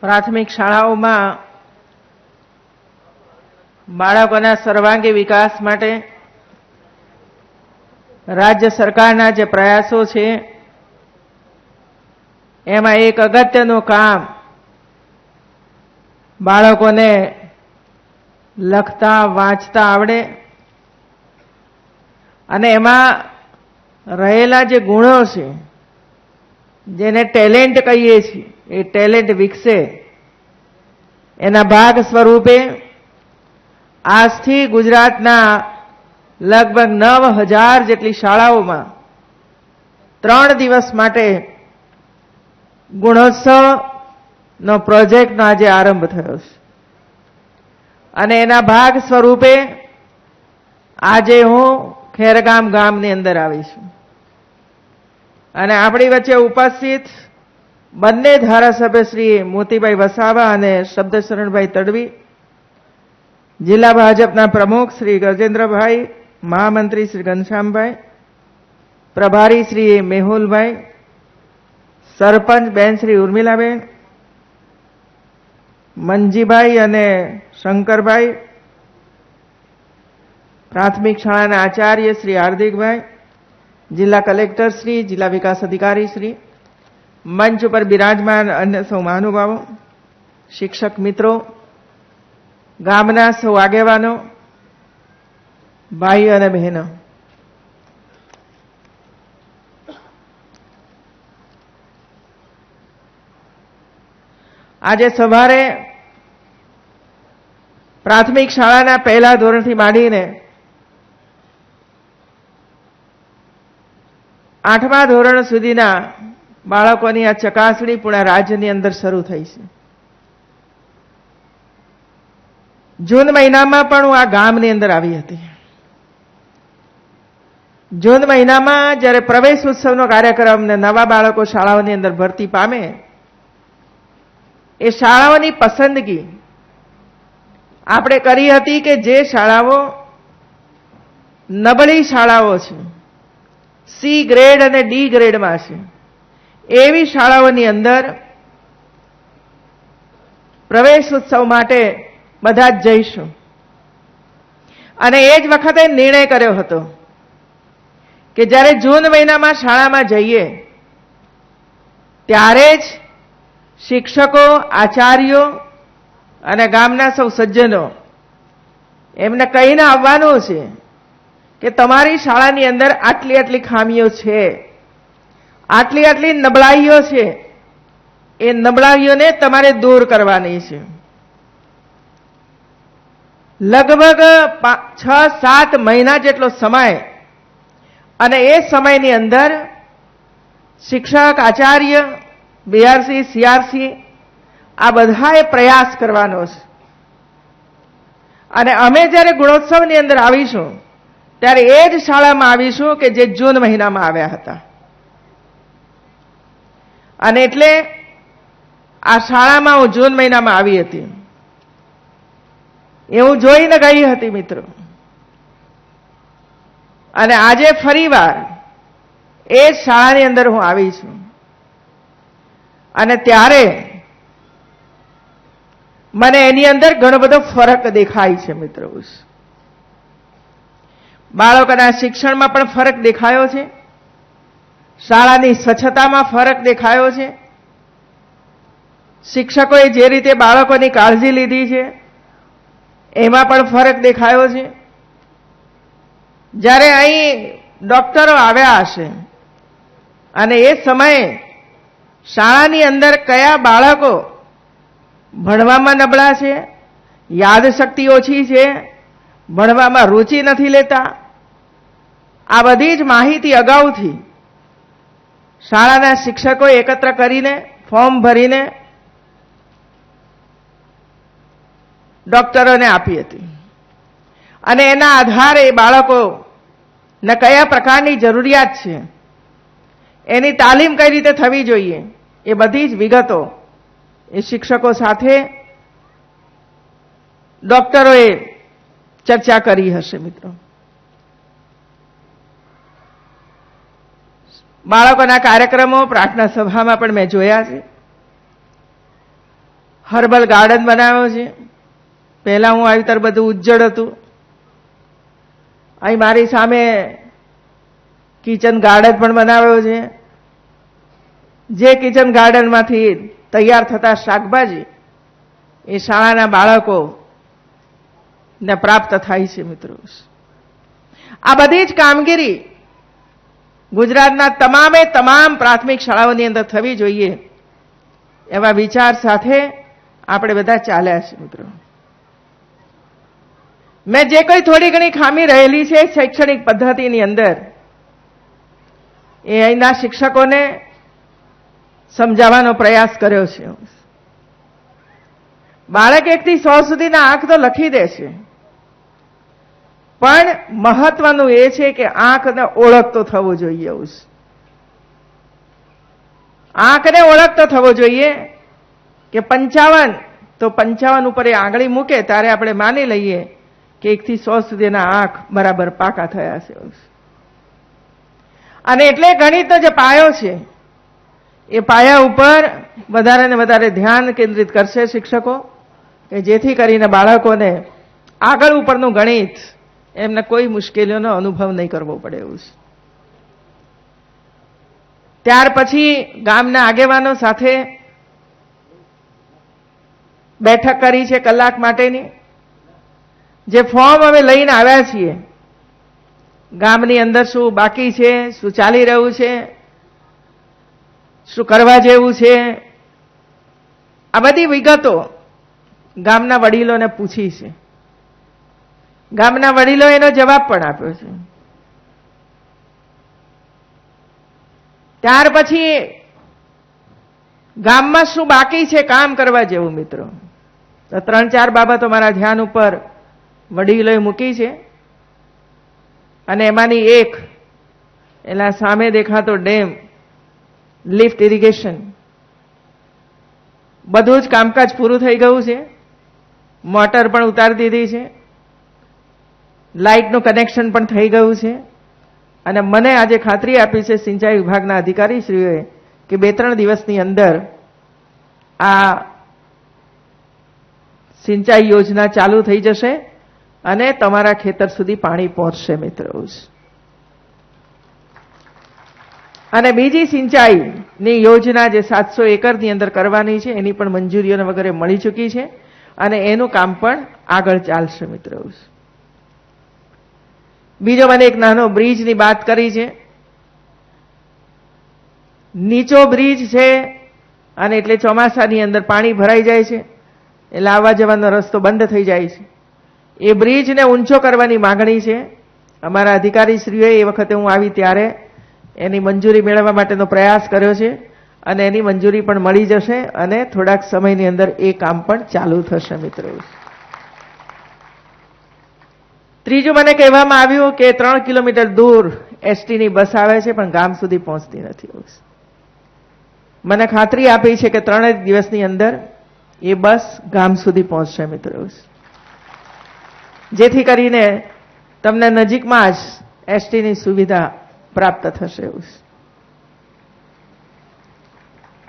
પ્રાથમિક શાળાઓમાં બાળકોના સર્વાંગી વિકાસ માટે રાજ્ય સરકારના જે પ્રયાસો છે એમાં એક અગત્યનું કામ બાળકોને લખતા વાંચતા આવડે અને એમાં રહેલા જે ગુણો છે જેને ટેલેન્ટ કહીએ છીએ એ ટેલેન્ટ વિકસે એના ભાગ સ્વરૂપે આજથી ગુજરાતના લગભગ 9,000 જેટલી શાળાઓમાં 3 દિવસ માટે ગુણોત્સવનો પ્રોજેક્ટનો આજે આરંભ થયો છે અને એના ભાગ સ્વરૂપે આજે હું ખેરગામ ગામની અંદર આવી છું અને આપણી વચ્ચે ઉપસ્થિત બંને ધારાસભ્ય શ્રી મોતીભાઈ વસાવા અને શબ્દશરણભાઈ તડવી, જિલ્લા ભાજપના પ્રમુખ શ્રી ગજેન્દ્રભાઈ, મહામંત્રી શ્રી ઘનશ્યામભાઈ, પ્રભારી શ્રી મેહુલભાઈ, સરપંચ બેન શ્રી ઉર્મિલાબેન, મંજીભાઈ અને શંકરભાઈ, પ્રાથમિક શાળાના આચાર્ય શ્રી હાર્દિકભાઈ, જિલ્લા કલેક્ટર શ્રી, જિલ્લા વિકાસ અધિકારી શ્રી, મંચ ઉપર બિરાજમાન અન્ય સૌ મહાનુભાવો, શિક્ષક મિત્રો, ગામના સૌ આગેવાનો, ભાઈઓ અને બહેનો, આજે સવારે પ્રાથમિક શાળાના પહેલા ધોરણથી માંડીને 8મા ધોરણ સુધીના બાળકોની આ ચકાસણી પૂરા રાજ્યની અંદર શરૂ થઈ છે. જૂન મહિનામાં પણ હું આ ગામની અંદર આવી હતી. જૂન મહિનામાં જ્યારે પ્રવેશ ઉત્સવનો કાર્યક્રમ ને નવા બાળકો શાળાઓની અંદર ભરતી પામે એ શાળાઓની પસંદગી આપણે કરી હતી કે જે શાળાઓ નબળી શાળાઓ છે, સી ગ્રેડ અને ડી ગ્રેડમાં છે, એવી શાળાઓની અંદર પ્રવેશ ઉત્સવ માટે બધા જ જઈશું અને એ જ વખતે નિર્ણય કર્યો હતો કે જ્યારે જૂન મહિનામાં શાળામાં જઈએ ત્યારે જ શિક્ષકો, આચાર્યો અને ગામના સૌ સજ્જનો એમને કહીને આવવાનું છે કે તમારી શાળાની અંદર આટલી આટલી ખામીઓ છે, આટલી આટલી નબળાઈઓ છે, એ નબળાઈઓને તમારે દૂર કરવાની છે. લગભગ 6-7 મહિના જેટલો સમય અને એ સમયની અંદર શિક્ષક, આચાર્ય, બીઆરસી, સીઆરસી આ બધાએ પ્રયાસ કરવાનો છે અને અમે જ્યારે ગુણોત્સવની અંદર આવીશું ત્યારે એ જ શાળામાં આવીશું કે જે જૂન મહિનામાં આવ્યા હતા અને એટલે આ શાળામાં હું જૂન મહિનામાં આવી હતી એવું જોઈને ગઈ હતી મિત્રો અને આજે ફરીવાર એ જ શાળાની અંદર હું આવી છું અને ત્યારે મને એની અંદર ઘણો બધો ફરક દેખાય છે મિત્રો. બાળકોના શિક્ષણમાં પણ ફરક દેખાયો છે, શાળાની સ્વચ્છતામાં ફરક દેખાયો છે, શિક્ષકોએ જે રીતે બાળકોની કાળજી લીધી છે એમાં પણ ફરક દેખાયો છે. જ્યારે અહીં ડોક્ટરો આવ્યા હશે અને એ સમયે શાળાની અંદર કયા બાળકો ભણવામાં નબળા છે, યાદશક્તિ ઓછી છે, ભણવામાં રુચિ નથી લેતા, આ બધી જ માહિતી અગાઉથી શાળાના શિક્ષકોએ એકત્ર કરીને ફોર્મ ભરીને ડોક્ટરોને આપી હતી અને એના આધારે બાળકોને કયા પ્રકારની જરૂરિયાત છે, એની તાલીમ કઈ રીતે થવી જોઈએ, એ બધી જ વિગતો એ શિક્ષકો સાથે ડોક્ટરોએ ચર્ચા કરી હશે મિત્રો. બાળકોના કાર્યક્રમો પ્રાર્થના સભામાં પણ મેં જોયા છે હર્બલ ગાર્ડન બનાવ્યો છે. પહેલા હું આવી ત્યારે બધું ઉજ્જડ હતું. અહીં મારી સામે કિચન ગાર્ડન પણ બનાવ્યો છે. જે કિચન ગાર્ડનમાંથી તૈયાર થતા શાકભાજી એ શાળાના બાળકોને પ્રાપ્ત થાય છે. મિત્રો, આ બધી જ કામગીરી ગુજરાતના તમામે તમામ પ્રાથમિક શાળાઓની અંદર થવી જોઈએ એવા વિચાર સાથે આપણે બધા ચાલ્યા છે. મિત્રો, મેં જે કોઈ થોડી ઘણી ખામી રહેલી છે શૈક્ષણિક પદ્ધતિની અંદર એ અહીંના શિક્ષકોને સમજાવવાનો પ્રયાસ કર્યો છે. બાળક 1 થી 100 સુધીના આંક તો લખી દે છે, પણ મહત્વનું એ છે કે આંકને ઓળખતો થવો જોઈએ. આંકને ઓળખતો થવો જોઈએ કે 55 તો 55 ઉપર એ આંગળી મૂકે ત્યારે આપણે માની લઈએ કે 1 થી 100 સુધીના આંક બરાબર પાકા થયા છે. અને એટલે ગણિતનો જે પાયો છે એ પાયા ઉપર વધારે ને વધારે ધ્યાન કેન્દ્રિત કરશે શિક્ષકો, કે જેથી કરીને બાળકોને આગળ ઉપરનું ગણિત એમને કોઈ મુશ્કેલીઓનો અનુભવ નહીં કરવો પડે. એવું છે. ત્યાર પછી ગામના આગેવાનો સાથે બેઠક કરી છે કલાક માટેની. જે ફોર્મ અમે લઈને આવ્યા છીએ, ગામની અંદર શું બાકી છે, શું ચાલી રહ્યું છે, શું કરવા જેવું છે, આ બધી વિગતો ગામના વડીલોને પૂછી છે. ગામના વડીલો એનો જવાબ પણ આપ્યો છે. ત્યાર પછી ગામમાં શું બાકી છે કામ કરવા જેવું. મિત્રો, તો 3-4 બાબતો મારા ધ્યાન ઉપર વડીલોએ મૂકી છે. અને એમાંની એક એના સામે દેખાતો ડેમ, લિફ્ટ ઇરિગેશન, બધું જ કામકાજ પૂરું થઈ ગયું છે. મોટર પણ ઉતારી દીધી છે, લાઇટનું કનેક્શન પણ થઈ ગયું છે. અને મને આજે ખાતરી આપી છે સિંચાઈ વિભાગના અધિકારીશ્રીઓએ કે 2-3 દિવસની અંદર આ સિંચાઈ યોજના ચાલુ થઈ જશે અને તમારા ખેતર સુધી પાણી પહોંચશે. મિત્રો, અને બીજી સિંચાઈની યોજના જે 700 એકરની અંદર કરવાની છે એની પણ મંજૂરીઓ વગેરે મળી ચૂકી છે અને એનું કામ પણ આગળ ચાલશે. મિત્રો, બીજો મને એક નાનો બ્રિજની વાત કરી છે. નીચો બ્રિજ છે અને એટલે ચોમાસાની અંદર પાણી ભરાઈ જાય છે, એટલે આવવા જવાનો રસ્તો બંધ થઈ જાય છે. એ બ્રિજને ઊંચો કરવાની માંગણી છે. અમારા અધિકારીશ્રીઓએ એ વખતે હું આવી ત્યારે એની મંજૂરી મેળવવા માટેનો પ્રયાસ કર્યો છે અને એની મંજૂરી પણ મળી જશે અને થોડાક સમયની અંદર એ કામ પણ ચાલુ થશે. મિત્રો, ત્રીજું મને કહેવામાં આવ્યું કે 3 કિલોમીટર દૂર એસટીની બસ આવે છે પણ ગામ સુધી પહોંચતી નથી. મને ખાતરી આપી છે કે 3 દિવસની અંદર એ બસ ગામ સુધી પહોંચશે. મિત્રો, જેથી કરીને તમને નજીકમાં જ એસટીની સુવિધા પ્રાપ્ત થશે.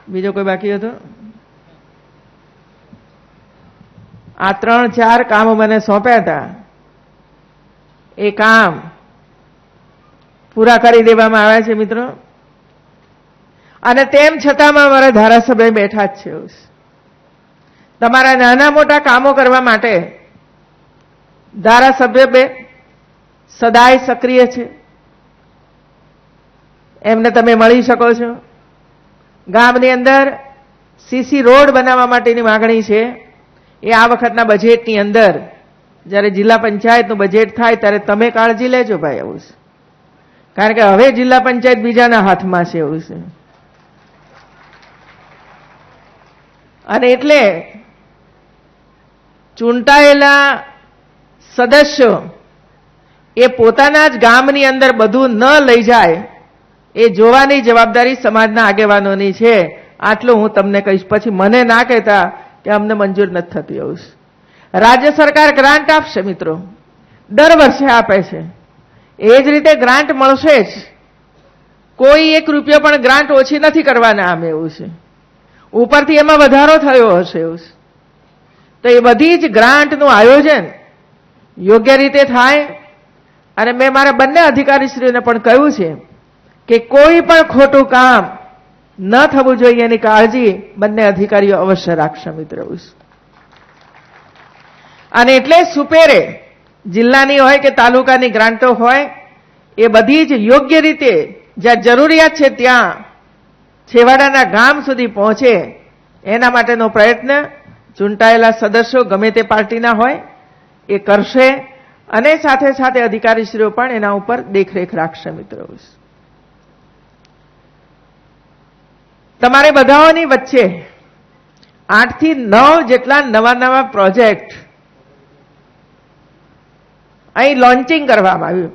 બીજો કોઈ બાકી હતો? આ 3-4 કામો મને સોંપ્યા હતા, એ કામ પૂરા કરી દેવામાં આવ્યા છે. મિત્રો, અને તેમ છતાં મારા ધારાસભ્ય બેઠા જ છે. તમારા નાના મોટા કામો કરવા માટે ધારાસભ્ય સદાય સક્રિય છે. એમને તમે મળી શકો છો. ગામની અંદર સીસી રોડ બનાવવા માટેની માંગણી છે. એ આ વખતના બજેટની અંદર જ્યારે જિલ્લા પંચાયતનું બજેટ થાય ત્યારે તમે કાળજી લેજો ભાઈ. એવું છે, કારણ કે હવે જિલ્લા પંચાયત બીજાના હાથમાં છે. એવું છે, અને એટલે ચૂંટાયેલા સદસ્યો એ પોતાના જ ગામની અંદર બધું ન લઈ જાય એ જોવાની જવાબદારી સમાજના આગેવાનોની છે. આટલું હું તમને કહીશ. પછી મને ના કહેતા કે અમને મંજૂર નથી થતી. એવું છે, રાજ્ય સરકાર ગ્રાન્ટ આપશે. મિત્રો, દર વર્ષે આપે છે. એ જ રીતે ગ્રાન્ટ મળશે જ. કોઈ 1 રૂપિયો પણ ગ્રાન્ટ ઓછી નથી કરવાના આમ. એવું છે, ઉપરથી એમાં વધારો થયો હશે. એવું છે, તો એ બધી જ ગ્રાન્ટનું આયોજન યોગ્ય રીતે થાય. અને મેં મારા બંને અધિકારીશ્રીઓને પણ કહ્યું છે કે કોઈ પણ ખોટું કામ ન થવું જોઈએ એની કાળજી બંને અધિકારીઓ અવશ્ય રાખશે મિત્રો. અને એટલે સુપેરે જિલ્લાની હોય કે તાલુકાની ગ્રાન્ટો હોય એ બધી જ યોગ્ય રીતે જ્યાં જરૂરિયાત છે ત્યાં છેવાડાના ગામ સુધી પહોંચે એના માટેનો પ્રયત્ન ચૂંટાયેલા સદસ્યો ગમે તે પાર્ટીના હોય એ કરશે. અને સાથે સાથે અધિકારીશ્રીઓ પણ એના ઉપર દેખરેખ રાખશે મિત્રો. તમારે બધાઓની વચ્ચે 8 થી 9 જેટલા નવા નવા પ્રોજેક્ટ અહીં લોન્ચિંગ કરવામાં આવ્યું,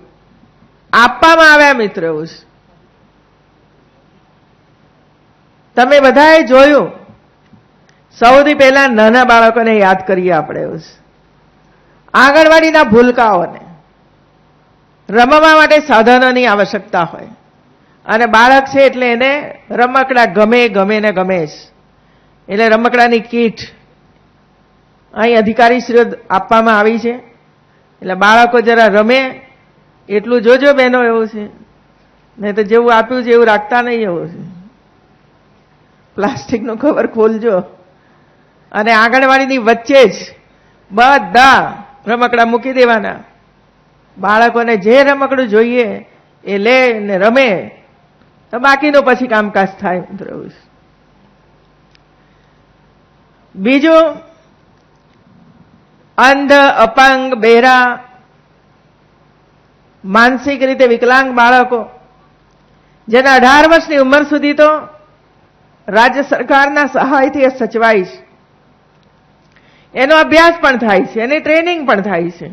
આપવામાં આવ્યા મિત્રો. તમે બધાએ જોયું. સૌથી પહેલા નાના બાળકોને યાદ કરીએ આપણે. આંગણવાડીના ભૂલકાઓને રમવા માટે સાધનોની આવશ્યકતા હોય અને બાળક છે એટલે એને રમકડા ગમે ને ગમે જ. એટલે રમકડાની કીટ અહીં અધિકારીશ્રીઓ આપવામાં આવી છે. એટલે બાળકો જરા રમે એટલું જોજો બહેનો. એવું છે નહીં તો જેવું આપ્યું છે એવું રાખતા નહીં. એવું છે પ્લાસ્ટિકનું કવર ખોલજો અને આંગણવાડીની વચ્ચે જ બધા રમકડા મૂકી દેવાના. બાળકોને જે રમકડું જોઈએ એ લે ને રમે તો બાકીનું પછી કામકાજ થાય. બીજું, અંધ, અપંગ, બહેરા, માનસિક રીતે વિકલાંગ બાળકો જેના 18 વર્ષની ઉંમર સુધી તો રાજ્ય સરકારના સહાયથી સચવાય છે. એનો અભ્યાસ પણ થાય છે, એની ટ્રેનિંગ પણ થાય છે.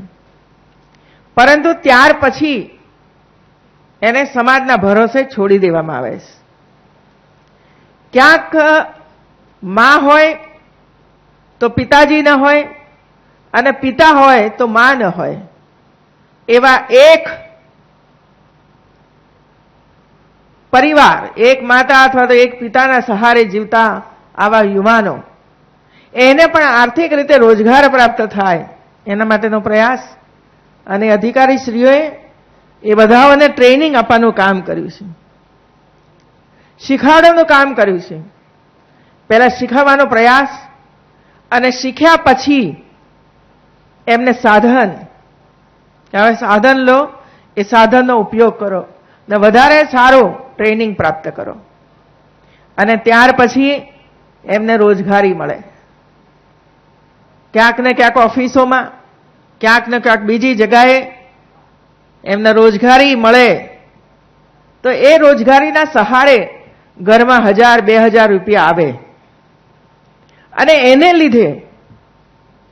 પરંતુ ત્યાર પછી એને સમાજના ભરોસે છોડી દેવામાં આવે છે. ક્યાંક માં હોય તો પિતાજી ન હોય અને પિતા હોય તો માં ન હોય એવા એક પરિવાર, એક માતા અથવા તો એક પિતાના સહારે જીવતા આવા યુવાનો એને પણ આર્થિક રીતે રોજગાર પ્રાપ્ત થાય એના માટેનો પ્રયાસ અને અધિકારીશ્રીઓએ એ બધાઓને ટ્રેનિંગ આપવાનું કામ કર્યું છે, શીખવાડવાનું કામ કર્યું છે. પહેલા શીખવવાનો પ્રયાસ અને શીખ્યા પછી એમને સાધન, હવે સાધન લો, એ સાધનનો ઉપયોગ કરો ને વધારે સારું ટ્રેનિંગ પ્રાપ્ત કરો અને ત્યાર પછી એમને રોજગારી મળે. ક્યાંક ને ક્યાંક ઓફિસોમાં, ક્યાંક ને ક્યાંક બીજી જગાએ એમને રોજગારી મળે તો એ રોજગારીના સહારે ઘરમાં 1000-2000 રૂપિયા આવે અને એને લીધે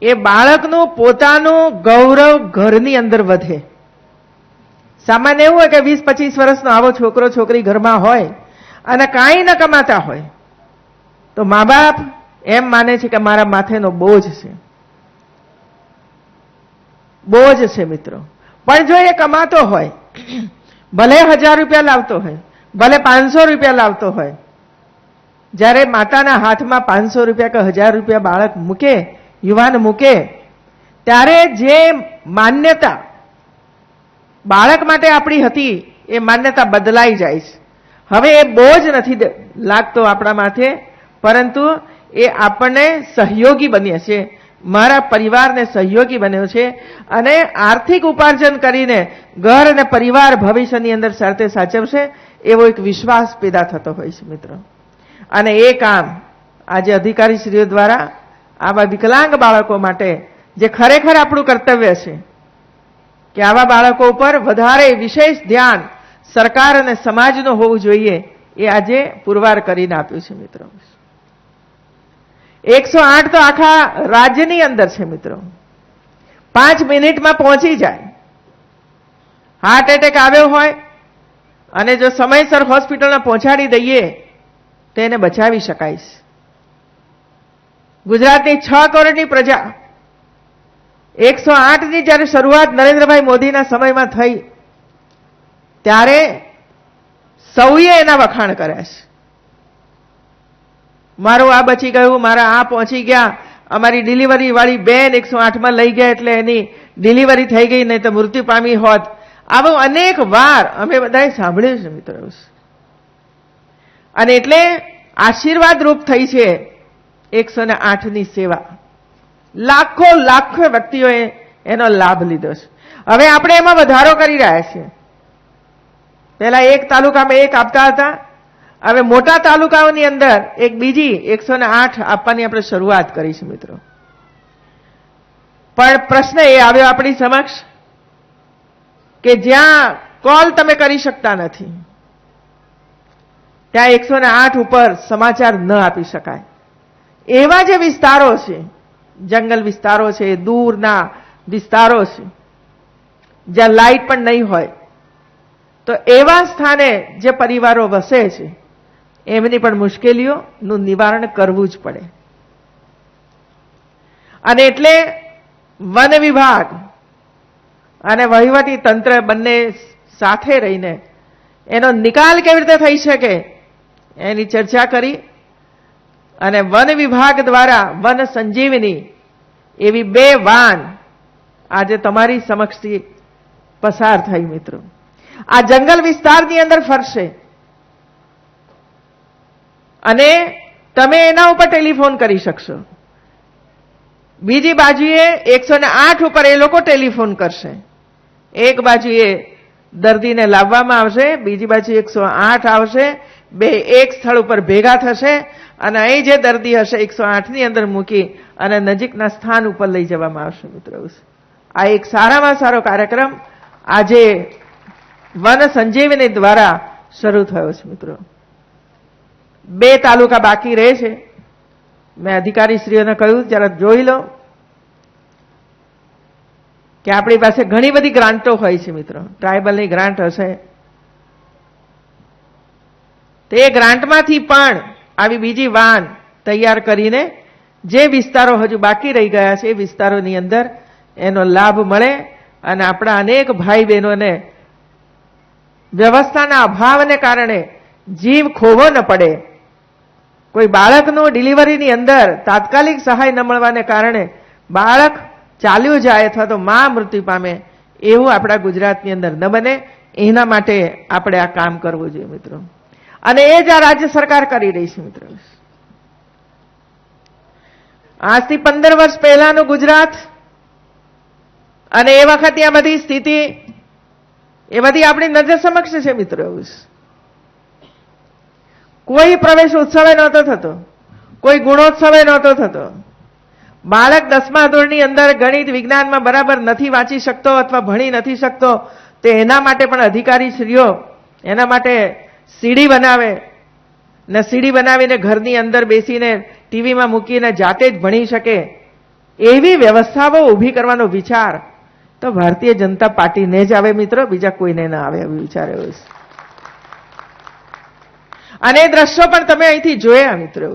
એ બાળકનું પોતાનું ગૌરવ ઘરની અંદર વધે. સામાન્ય એવું હોય કે 20-25 વર્ષનો આવો છોકરો છોકરી ઘરમાં હોય અને કાંઈ ન કમાતા હોય તો મા બાપ એમ માને છે કે મારા માથેનો બોજ છે, બોજ છે મિત્રો. પણ જો એ કમાતો હોય, ભલે 1000 રૂપિયા લાવતો હોય, ભલે 500 રૂપિયા લાવતો હોય, જ્યારે માતાના હાથમાં 500 રૂપિયા કે 1000 રૂપિયા બાળક મૂકે, યુવાન મૂકે, ત્યારે જે માન્યતા બાળક માટે આપણી હતી એ માન્યતા બદલાઈ જાય છે. હવે એ બોજ નથી લાગતો આપણા માથે, પરંતુ એ આપણને સહયોગી બન્યા છે, મારા પરિવારને સહયોગી બન્યો છે અને આર્થિક ઉપાર્જન કરીને ઘર અને પરિવાર ભવિષ્યની અંદર સાથે સાચવશે એવો એક વિશ્વાસ પેદા થતો હોય છે મિત્રો. અને એ કામ આજે અધિકારીશ્રીઓ દ્વારા આવા વિકલાંગ બાળકો માટે જે ખરેખર આપણું કર્તવ્ય છે કે આવા બાળકો ઉપર વધારે વિશેષ ધ્યાન સરકાર અને સમાજનું હોવું જોઈએ, એ આજે પુરવાર કરીને આપ્યું છે મિત્રો. 108 તો આખા રાજ્યની અંદર છે મિત્રો. 5 મિનિટમાં પહોંચી જાય. હાર્ટ એટેક આવ્યો હોય અને જો સમયસર હોસ્પિટલમાં પહોંચાડી દઈએ તો એને બચાવી શકાય છે. ગુજરાતની 6 કરોડની પ્રજા 108ની જ્યારે શરૂઆત નરેન્દ્રભાઈ મોદીના સમયમાં થઈ ત્યારે સૌએ એના વખાણ કર્યા છે. મારું આ બચી ગયું, મારા આ પહોંચી ગયા અમારી ડિલિવરી વાળી બેન 108માં લઈ ગયા એટલે એની ડિલિવરી થઈ ગઈ, નહીં તો મૃત્યુ પામી હોત. આવું અનેક વાર અમે બધાએ સાંભળ્યું છે મિત્રો. અને એટલે આશીર્વાદ રૂપ થઈ છે 108ની સેવા. લાખો લાખો વ્યક્તિઓએ એનો લાભ લીધો છે. હવે આપણે એમાં વધારો કરી રહ્યા છીએ. પહેલા એક તાલુકામાં એક આપતા હતા, હવે મોટા તાલુકાઓની અંદર એક બીજી 108 આપવાની આપણે શરૂઆત કરી છે મિત્રો. પણ પ્રશ્ન એ આવ્યો આપણી સમક્ષ કે જ્યાં કોલ તમે કરી શકતા નથી ત્યાં 108 ઉપર સમાચાર ન આપી શકાય. એવા જે વિસ્તારો છે, જંગલ વિસ્તારો છે, દૂરના વિસ્તારો છે, જ્યાં લાઇટ પણ નહીં હોય, તો એવા સ્થાને જે પરિવારો વસે છે એમની પણ મુશ્કેલીઓનું નિવારણ કરવું જ પડે. અને એટલે વન વિભાગ અને વહીવટી તંત્ર બંને સાથે રહીને એનો નિકાલ કેવી રીતે થઈ શકે એની ચર્ચા કરી અને વન વિભાગ દ્વારા વન સંજીવની એવી 2 વાન આજે તમારી સમક્ષથી પસાર થઈ મિત્રો. આ જંગલ વિસ્તારની અંદર ફરશે અને તમે એના ઉપર ટેલિફોન કરી શકશો. બીજી બાજુએ 108 ઉપર એ લોકો ટેલિફોન કરશે. એક બાજુએ દર્દીને લાવવામાં આવશે, બીજી બાજુ 108 આવશે, બે એક સ્થળ ઉપર ભેગા થશે અને અહીં જે દર્દી હશે 108ની અંદર મૂકી અને નજીકના સ્થાન ઉપર લઈ જવામાં આવશે મિત્રો. આ એક સારામાં સારો કાર્યક્રમ આજે વન સંજીવની દ્વારા શરૂ થયો છે મિત્રો. 2 તાલુકા બાકી રહે છે. મેં અધિકારીશ્રીઓને કહ્યું જરા જોઈ લો કે આપણી પાસે ઘણી બધી ગ્રાન્ટો હોય છે મિત્રો. ટ્રાઇબલની ગ્રાન્ટ હશે, તે ગ્રાન્ટમાંથી પણ આવી બીજી વાન તૈયાર કરીને જે વિસ્તારો હજુ બાકી રહી ગયા છે એ વિસ્તારોની અંદર એનો લાભ મળે અને આપણા અનેક ભાઈ બહેનોને વ્યવસ્થાના અભાવને કારણે જીવ ખોવો ન પડે. કોઈ બાળકનું ડિલિવરીની અંદર તાત્કાલિક સહાય ન મળવાને કારણે બાળક ચાલ્યું જાય અથવા તો માં મૃત્યુ પામે, એવું આપણા ગુજરાતની અંદર ન બને. એના માટે આપણે આ કામ કરવું જોઈએ મિત્રો. અને એ જ આ રાજ્ય સરકાર કરી રહી છે મિત્રો. આજથી 15 વર્ષ પહેલાનું ગુજરાત અને એ વખતે આ બધી સ્થિતિ એ બધી આપણી નજર સમક્ષ છે મિત્રો. કોઈ પ્રવેશ ઉત્સવે નહોતો થતો, કોઈ ગુણોત્સવે નહોતો થતો. બાળક 10મા ધોરણની અંદર ગણિત વિજ્ઞાનમાં બરાબર નથી વાંચી શકતો અથવા ભણી નથી શકતો, તો એના માટે પણ અધિકારીશ્રીઓ એના માટે સીડી બનાવે ને સીડી બનાવીને ઘરની અંદર બેસીને ટીવીમાં મૂકીને જાતે જ ભણી શકે એવી વ્યવસ્થાઓ ઊભી કરવાનો વિચાર તો ભારતીય જનતા પાર્ટીને જ આવે મિત્રો, બીજા કોઈને ના આવે એવો વિચાર એવો છે. અને એ દ્રશ્યો પણ તમે અહીંથી જોયા મિત્રો.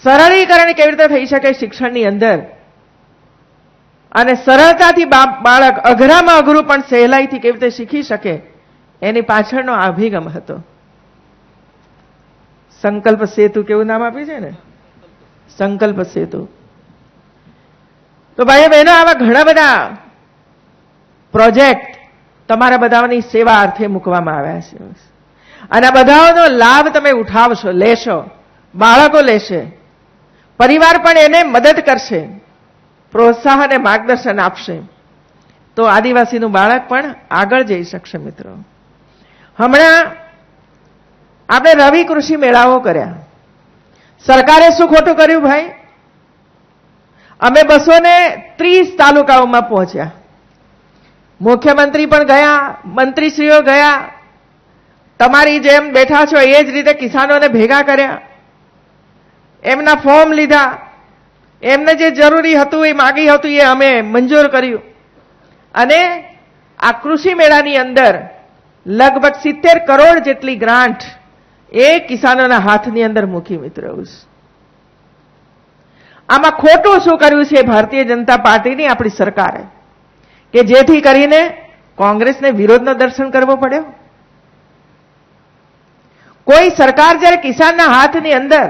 સરળીકરણ કેવી રીતે થઈ શકે શિક્ષણની અંદર અને સરળતાથી બાળક અઘરામાં અઘરું પણ સહેલાઈથી કેવી રીતે શીખી શકે એની પાછળનો આ અભિગમ હતો. સંકલ્પ સેતુ કેવું નામ આપ્યું છે ને, સંકલ્પ સેતુ. તો ભાઈ બહેનો આવા ઘણા બધા પ્રોજેક્ટ તમારા બધાની સેવા અર્થે મૂકવામાં આવ્યા છે અને આ બધાનો લાભ તમે ઉઠાવશો, લેશો, બાળકો લેશે, પરિવાર પણ એને મદદ કરશે, પ્રોત્સાહન અને માર્ગદર્શન આપશે, તો આદિવાસીનું બાળક પણ આગળ જઈ શકશે મિત્રો. હમણાં આપણે રવિ કૃષિ મેળાઓ કર્યા. સરકારે શું ખોટું કર્યું ભાઈ? અમે 230 તાલુકાઓમાં પહોંચ્યા. મુખ્યમંત્રી પણ ગયા, મંત્રીશ્રીઓ ગયા, તમારી જેમ બેઠા છો એ જ રીતે કિસાનોને ભેગા કર્યા, એમના ફોર્મ લીધા, એમને જે જરૂરી હતું એ માગી હતું એ અમે મંજૂર કર્યું અને આ કૃષિ મેળાની અંદર લગભગ 70 કરોડ જેટલી ગ્રાન્ટ એ કિસાનોના હાથની અંદર મૂકી મિત્રો. આમાં ખોટું શું કર્યું છે ભારતીય જનતા પાર્ટીની આપણી સરકારે કે જેથી કરીને કોંગ્રેસને વિરોધનો દર્શન કરવો પડ્યો? કોઈ સરકાર જ્યારે કિસાનના હાથની અંદર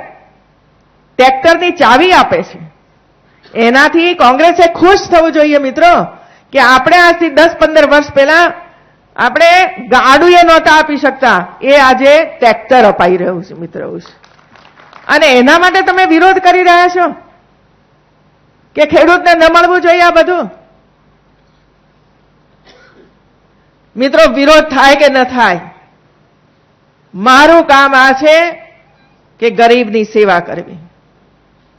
ટ્રેક્ટરની ચાવી આપે છે. એનાથી કોંગ્રેસે ખુશ થવું જોઈએ મિત્રો કે આપણે આજથી 10-15 વર્ષ પહેલા આપણે ગાડું એ નહોતા આપી શકતા, એ આજે ટ્રેક્ટર અપાઈ રહ્યું છે મિત્રો. અને એના માટે તમે વિરોધ કરી રહ્યા છો કે ખેડૂતને ન મળવું જોઈએ આ બધું? મિત્રો, વિરોધ થાય કે ન થાય, મારું કામ આ છે કે ગરીબની સેવા કરવી,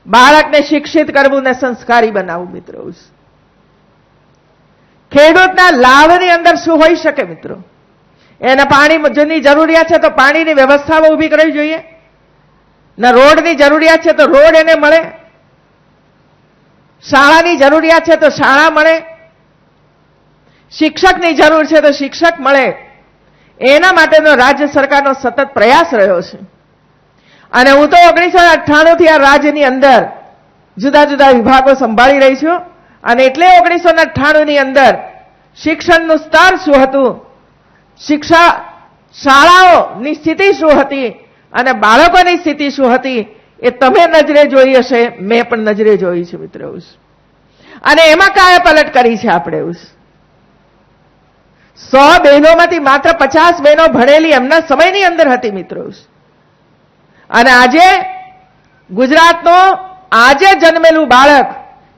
બાળકને શિક્ષિત કરવું ને સંસ્કારી બનાવવું. મિત્રો, ખેડૂતના લાભની અંદર શું હોઈ શકે મિત્રો? એને પાણીની જરૂરિયાત છે તો પાણીની વ્યવસ્થાઓ ઊભી કરવી જોઈએ, ના રોડની જરૂરિયાત છે તો રોડ એને મળે, શાળાની જરૂરિયાત છે તો શાળા મળે, શિક્ષકની જરૂર છે તો શિક્ષક મળે. એના માટેનો રાજ્ય સરકારનો સતત પ્રયાસ રહ્યો છે. અને હું તો 1998 થી આ રાજ્યની અંદર જુદા જુદા વિભાગો સંભાળી રહી છું. અને એટલે 1998 ની અંદર શિક્ષણનું સ્તર શું હતું, શાળાઓની સ્થિતિ શું હતી અને બાળકોની સ્થિતિ શું હતી, એ તમે નજરે જોઈ હશે, મેં પણ નજરે જોઈ છે મિત્રો. અને એમાં કાયાપલટ કરી છે આપણે. 100 બહેનોમાંથી માત્ર 50 બહેનો ભણેલી એમના સમયની અંદર હતી મિત્રો. અને આજે ગુજરાતનો આજે જન્મેલું બાળક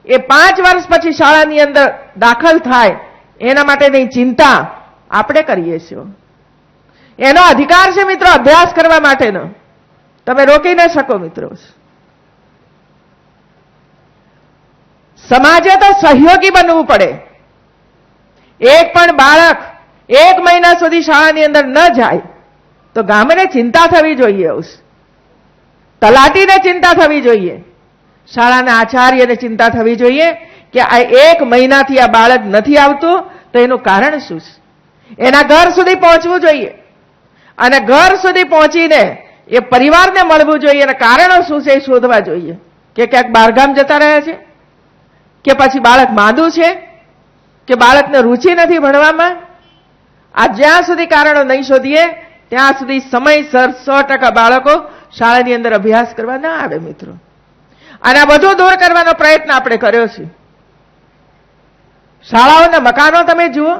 એ 5 વર્ષ પછી શાળાની અંદર દાખલ થાય એના માટેની ચિંતા આપણે કરીએ છીએ. એનો અધિકાર છે મિત્રો અભ્યાસ કરવા માટેનો, તમે રોકી ન શકો મિત્રો. સમાજે તો સહયોગી બનવું પડે. એક પણ બાળક 1 મહિના સુધી શાળાની અંદર ન જાય તો ગામને ચિંતા થવી જોઈએ, તલાટીને ચિંતા થવી જોઈએ, શાળાના આચાર્યને ચિંતા થવી જોઈએ કે આ 1 મહિનાથી આ બાળક નથી આવતું તો એનું કારણ શું છે. એના ઘર સુધી પહોંચવું જોઈએ અને ઘર સુધી પહોંચીને એ પરિવારને મળવું જોઈએ અને કારણો શું છે એ શોધવા જોઈએ કે ક્યાંક બહારગામ જતા રહ્યા છે, કે પછી બાળક માંદું છે, કે બાળકને રુચિ નથી ભણવામાં. આ જ્યાં સુધી કારણો નહીં શોધીએ ત્યાં સુધી સમયસર 100% બાળકો શાળાની અંદર અભ્યાસ કરવા ના આવે મિત્રો. અને આ બધું દૂર કરવાનો પ્રયત્ન આપણે કર્યો છે. શાળાઓના મકાનો તમે જુઓ,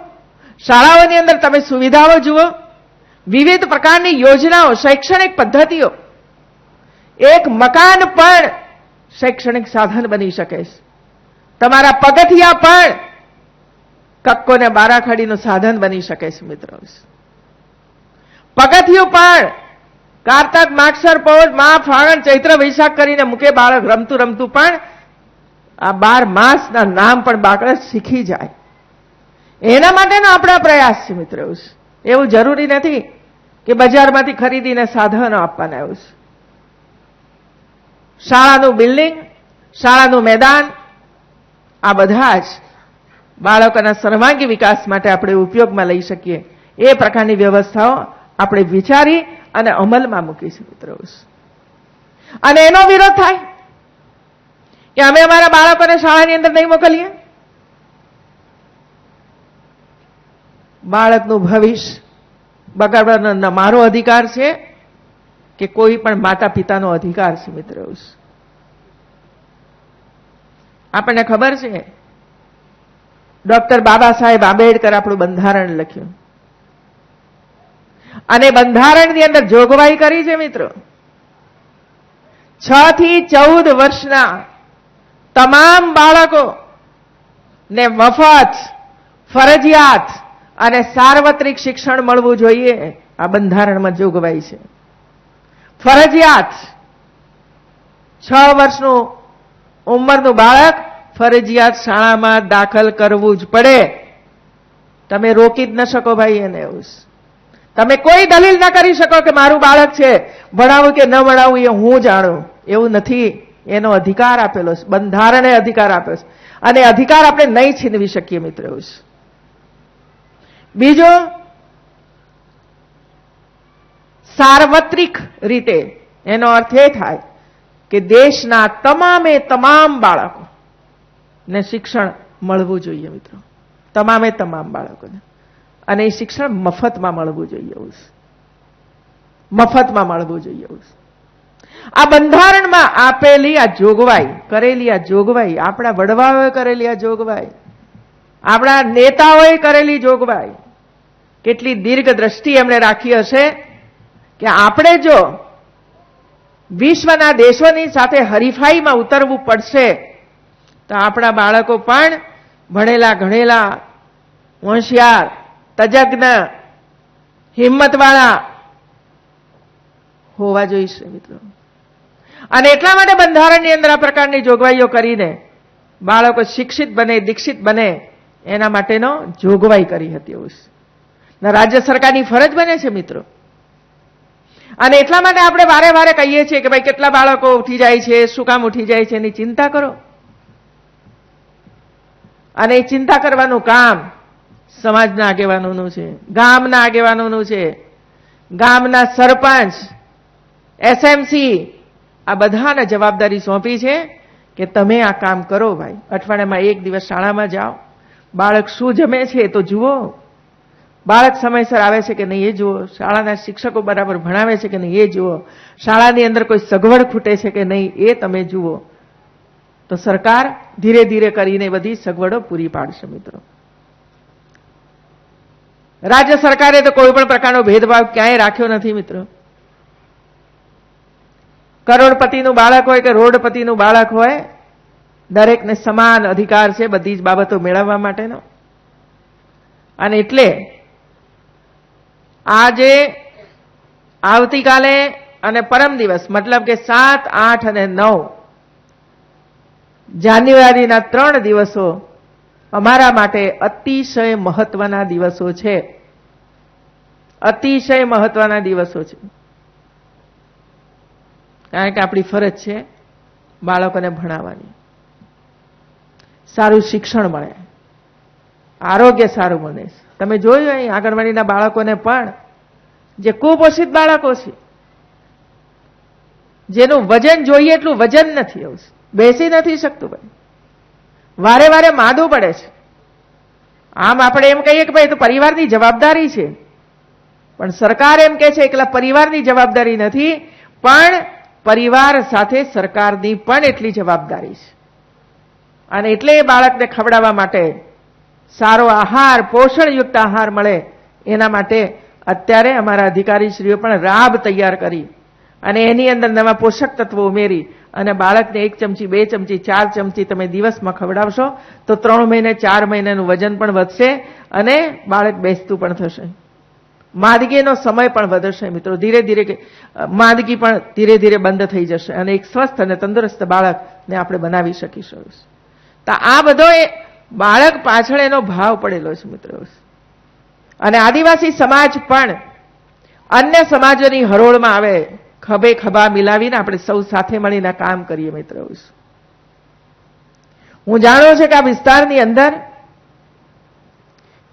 શાળાઓની અંદર તમે સુવિધાઓ જુઓ, વિવિધ પ્રકારની યોજનાઓ, શૈક્ષણિક પદ્ધતિઓ. એક મકાન પણ શૈક્ષણિક સાધન બની શકે છે. તમારા પગથિયા પણ કક્કોને બારાખડીનું સાધન બની શકે છે મિત્રો. પગથિયું પણ કારતક, માગસર, પૌષ, મા, ફાગણ, ચૈત્ર, વૈશાખ કરીને મૂકે બાળક. રમતું રમતું પણ આ 12 માસના નામ પણ બાળક શીખી જાય. એના માટેનો આપણા પ્રયાસ છે મિત્રો. એવું જરૂરી નથી કે બજારમાંથી ખરીદીને સાધનો આપવાના. એવું છે શાળાનું બિલ્ડિંગ, શાળાનું મેદાન, આ બધા જ બાળકોના સર્વાંગી વિકાસ માટે આપણે ઉપયોગમાં લઈ શકીએ એ પ્રકારની વ્યવસ્થાઓ આપણે વિચારી અને અમલમાં મૂકીશું મિત્રો. અને એનો વિરોધ થાય કે અમે અમારા બાળકોને શાળાની અંદર નહીં મોકલીએ. બાળકનું ભવિષ્ય બગાડવાનો મારો અધિકાર છે કે કોઈ પણ માતા પિતાનો અધિકાર છે મિત્રો. આપણને ખબર છે ડોક્ટર બાબા સાહેબ આંબેડકર આપણું બંધારણ લખ્યું અને બંધારણની અંદર જોગવાઈ કરી છે મિત્રો, 6 થી 14 વર્ષના તમામ બાળકો ને મફત, ફરજિયાત અને સાર્વત્રિક શિક્ષણ મળવું જોઈએ. આ બંધારણમાં જોગવાઈ છે. ફરજિયાત 6 વર્ષનું ઉંમરનું બાળક ફરજિયાત શાળામાં દાખલ કરવું જ પડે. તમે રોકી જ ન શકો ભાઈ એને. તમે કોઈ દલીલ ના કરી શકો કે મારું બાળક છે, ભણાવું કે ન ભણાવું એ હું જાણું. એવું નથી. એનો અધિકાર આપેલો છે, બંધારણે અધિકાર આપ્યો છે અને અધિકાર આપણે નહીં છીનવી શકીએ મિત્રો. બીજો, સાર્વત્રિક રીતે એનો અર્થ એ થાય કે દેશના તમામે તમામ બાળકો ને શિક્ષણ મળવું જોઈએ મિત્રો. તમામે તમામ બાળકોને. અને એ શિક્ષણ મફતમાં મળવું જોઈએ. મફતમાં મળવું જોઈએ. આ બંધારણમાં આપેલી આ જોગવાઈ, કરેલી આ જોગવાઈ, આપણા વડવાઓએ કરેલી આ જોગવાઈ, આપણા નેતાઓએ કરેલી જોગવાઈ, કેટલી દીર્ઘ દ્રષ્ટિ એમણે રાખી હશે કે આપણે જો વિશ્વના દેશોની સાથે હરીફાઈમાં ઉતરવું પડશે તો આપણા બાળકો પણ ભણેલા ગણેલા, હોશિયાર, તજજ્ઞ, હિંમતવાળા હોવા જોઈશે મિત્રો. અને એટલા માટે બંધારણની અંદર આ પ્રકારની જોગવાઈઓ કરીને બાળકો શિક્ષિત બને, દીક્ષિત બને એના માટેનો જોગવાઈ કરી હતી. રાજ્ય સરકારની ફરજ બને છે મિત્રો. અને એટલા માટે આપણે વારે વારે કહીએ છીએ કે ભાઈ કેટલા બાળકો ઉઠી જાય છે, શું કામ ઉઠી જાય છે એની ચિંતા કરો. અને એ ચિંતા કરવાનું કામ સમાજના આગેવાનોનું છે, ગામના આગેવાનોનું છે, ગામના સરપંચ, એસએમસી, આ બધાને જવાબદારી સોંપી છે કે તમે આ કામ કરો. ભાઈ અઠવાડિયામાં એક દિવસ શાળામાં જાઓ, બાળક શું જમે છે એ તો જુઓ, બાળક સમયસર આવે છે કે નહીં એ જુઓ, શાળાના શિક્ષકો બરાબર ભણાવે છે કે નહીં એ જુઓ, શાળાની અંદર કોઈ સગવડ ખૂટે છે કે નહીં એ તમે જુઓ. તો સરકાર ધીરે ધીરે કરીને બધી સગવડો પૂરી પાડશે મિત્રો. રાજ્ય સરકારે તો કોઈ પણ પ્રકારનો ભેદભાવ ક્યાંય રાખ્યો નથી મિત્રો. કરોડપતિનું બાળક હોય કે રોડપતિનું બાળક હોય, દરેકને સમાન અધિકાર છે બધી જ બાબતો મેળવવા માટેનો. અને એટલે આજે આવતીકાલે અને પરમ દિવસ મતલબ કે 7, 8 અને 9 જાન્યુઆરીના 3 દિવસો અમારા માટે અતિશય મહત્વના દિવસો છે. અતિશય મહત્વના દિવસો છે. કારણ કે આપણી ફરજ છે બાળકોને ભણાવવાની, સારું શિક્ષણ મળે, આરોગ્ય સારું મળે. તમે જોયું અહીં આંગણવાડીના બાળકોને પણ જે કુપોષિત બાળકો છે, જેનું વજન જોઈએ એટલું વજન નથી, એવું બેસી નથી શકતું, ભાઈ વારે વારે માદું પડે છે. આમ આપણે એમ કહીએ કે ભાઈ તો પરિવારની જવાબદારી છે, પણ સરકાર એમ કહે છે એકલા પરિવારની જવાબદારી નથી, પણ પરિવાર સાથે સરકારની પણ એટલી જવાબદારી છે. અને એટલે એ બાળકને ખવડાવવા માટે સારો આહાર, પોષણયુક્ત આહાર મળે એના માટે અત્યારે અમારા અધિકારીશ્રીઓ પણ રાબ તૈયાર કરી અને એની અંદર નવા પોષક તત્વો ઉમેરી અને બાળકને 1 ચમચી, 2 ચમચી, 4 ચમચી તમે દિવસમાં ખવડાવશો તો 3 મહિને, 4 મહિનાનું વજન પણ વધશે અને બાળક બેસતું પણ થશે. માંદગીનો સમય પણ વધશે મિત્રો. ધીરે ધીરે માંદગી પણ ધીરે ધીરે બંધ થઈ જશે અને એક સ્વસ્થ અને તંદુરસ્ત બાળકને આપણે બનાવી શકીશું. તો આ બધો બાળક પાછળ એનો ભાવ પડેલો છે મિત્રો. અને આદિવાસી સમાજ પણ અન્ય સમાજોની હરોળમાં આવે, ખભે ખભા મિલાવીને આપણે સૌ સાથે મળીને કામ કરીએ મિત્રો. હું જાણું છું કે આ વિસ્તારની અંદર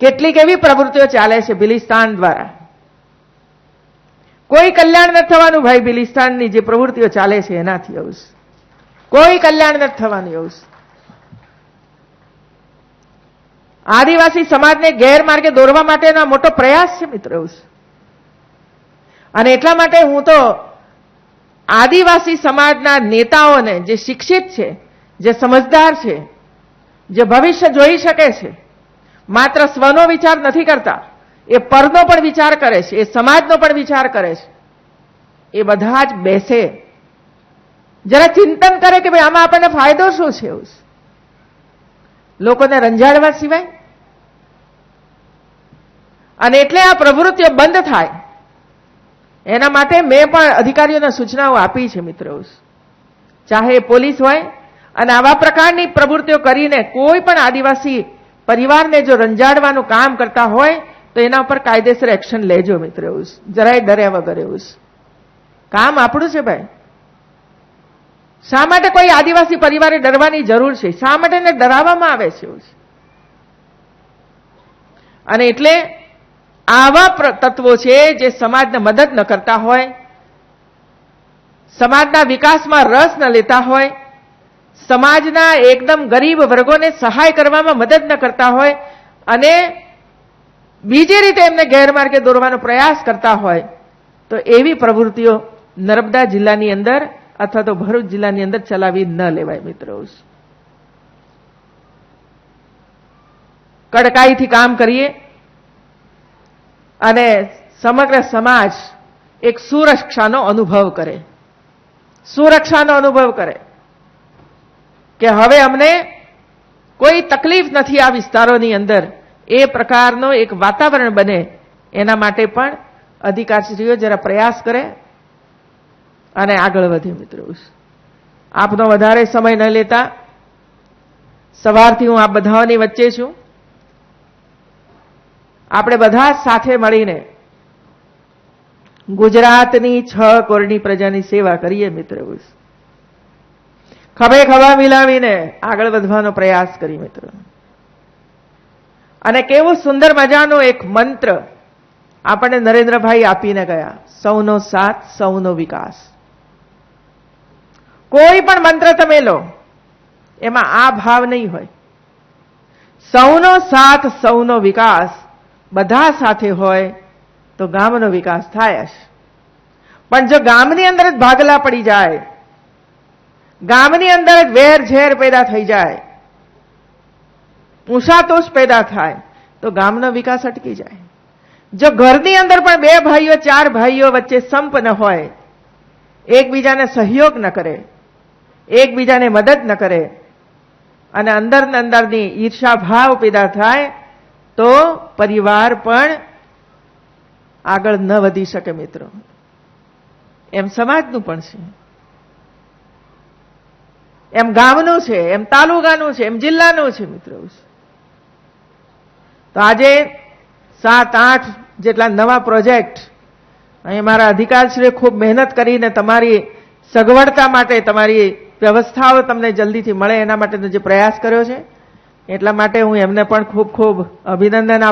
કેટલીક એવી પ્રવૃત્તિઓ ચાલે છે ભીલીસ્તાન દ્વારા. કોઈ કલ્યાણ નથી થવાનું ભાઈ. ભીલીસ્તાનની જે પ્રવૃત્તિઓ ચાલે છે એનાથી એવું કોઈ કલ્યાણ નથી થવાનું. એવું આદિવાસી સમાજને ગેરમાર્ગે દોરવા માટેનો મોટો પ્રયાસ છે મિત્રો. અને એટલા માટે હું તો આદિવાસી સમાજના નેતાઓને, જે શિક્ષિત છે, જે સમજદાર છે, જે ભવિષ્ય જોઈ શકે છે, માત્ર સ્વનો વિચાર નથી કરતા, એ પરનો પણ વિચાર કરે છે, એ સમાજનો પણ વિચાર કરે છે, એ બધા જ બેસે, જરા ચિંતન કરે કે ભાઈ આમાં આપણને ફાયદો શું છે. એવું લોકોને રંજાડવા સિવાય. અને એટલે આ પ્રવૃત્તિઓ બંધ થાય એના માટે મેં પણ અધિકારીઓને સૂચનાઓ આપી છે મિત્રો. ચાહે પોલીસ હોય અને આવા પ્રકારની પ્રવૃત્તિઓ કરીને કોઈ પણ આદિવાસી પરિવારને જો રંજાડવાનું કામ કરતા હોય તો એના ઉપર કાયદેસર એક્શન લેજો મિત્રો. જરાય ડર્યા વગર. એવું કામ આપણું છે ભાઈ. શા માટે કોઈ આદિવાસી પરિવારે ડરવાની જરૂર છે? શા માટે એને ડરાવવામાં આવે છે? અને એટલે આવા તત્વો છે જે સમાજને મદદ ન કરતા હોય, સમાજના વિકાસમાં રસ ન લેતા હોય, સમાજના એકદમ ગરીબ વર્ગોને સહાય કરવામાં મદદ ન કરતા હોય અને બીજી રીતે એમને ગેરમાર્ગે દોરવાનો પ્રયાસ કરતા હોય, તો એવી પ્રવૃત્તિઓ નર્મદા જિલ્લાની અંદર અથવા તો ભરૂચ જિલ્લાની અંદર ચલાવી ન લેવાય મિત્રો. કડકાઈથી કામ કરીએ અને સમગ્ર સમાજ એક સુરક્ષાનો અનુભવ કરે, સુરક્ષાનો અનુભવ કરે કે હવે અમને કોઈ તકલીફ નથી આ વિસ્તારોની અંદર, એ પ્રકારનો એક વાતાવરણ બને. એના માટે પણ અધિકારીશ્રીઓ જરા પ્રયાસ કરે અને આગળ વધે મિત્રો. આપનો વધારે સમય ન લેતા, સવારથી હું આપ બધાની વચ્ચે છું. આપણે બધા સાથે મળીને ગુજરાતની 6 કરોડની પ્રજાની સેવા કરીએ મિત્રો. ખભે ખભા મિલાવીને આગળ વધવાનો પ્રયાસ કરી મિત્રો. અને કેવું સુંદર મજાનો એક મંત્ર આપણને નરેન્દ્રભાઈ આપીને ગયા, સૌનો સાથ સૌનો વિકાસ. કોઈ પણ મંત્ર તમે લો, એમાં આ ભાવ નહીં હોય. સૌનો સાથ સૌનો વિકાસ, બધા સાથે હોય તો ગામનો વિકાસ થાય જ. પણ જો ગામની અંદર જ ભાગલા પડી જાય, ગામની અંદર જ વેર ઝેર પેદા થઈ જાય, ઊંસાતોષ પેદા થાય, તો ગામનો વિકાસ અટકી જાય. જો ઘરની અંદર પણ 2 ભાઈઓ 4 ભાઈઓ વચ્ચે સંપ ન હોય, એકબીજાને સહયોગ ન કરે, એકબીજાને મદદ ન કરે અને અંદરની ઈર્ષા ભાવ પેદા થાય, તો પરિવાર પણ આગળ ન વધી શકે મિત્રો. એમ સમાજનું પણ છે, એમ ગામનું છે, એમ તાલુકાનું છે, એમ જિલ્લાનું છે મિત્રો. તો આજે 7-8 જેટલા નવા પ્રોજેક્ટ અહીં મારા અધિકારીશ્રીએ ખૂબ મહેનત કરીને તમારી સગવડતા માટે, તમારી વ્યવસ્થાઓ તમને જલ્દીથી મળે એના માટેનો જે પ્રયાસ કર્યો છે, એટલા માટે હું એમને પણ ખૂબ ખૂબ અભિનંદન આપું.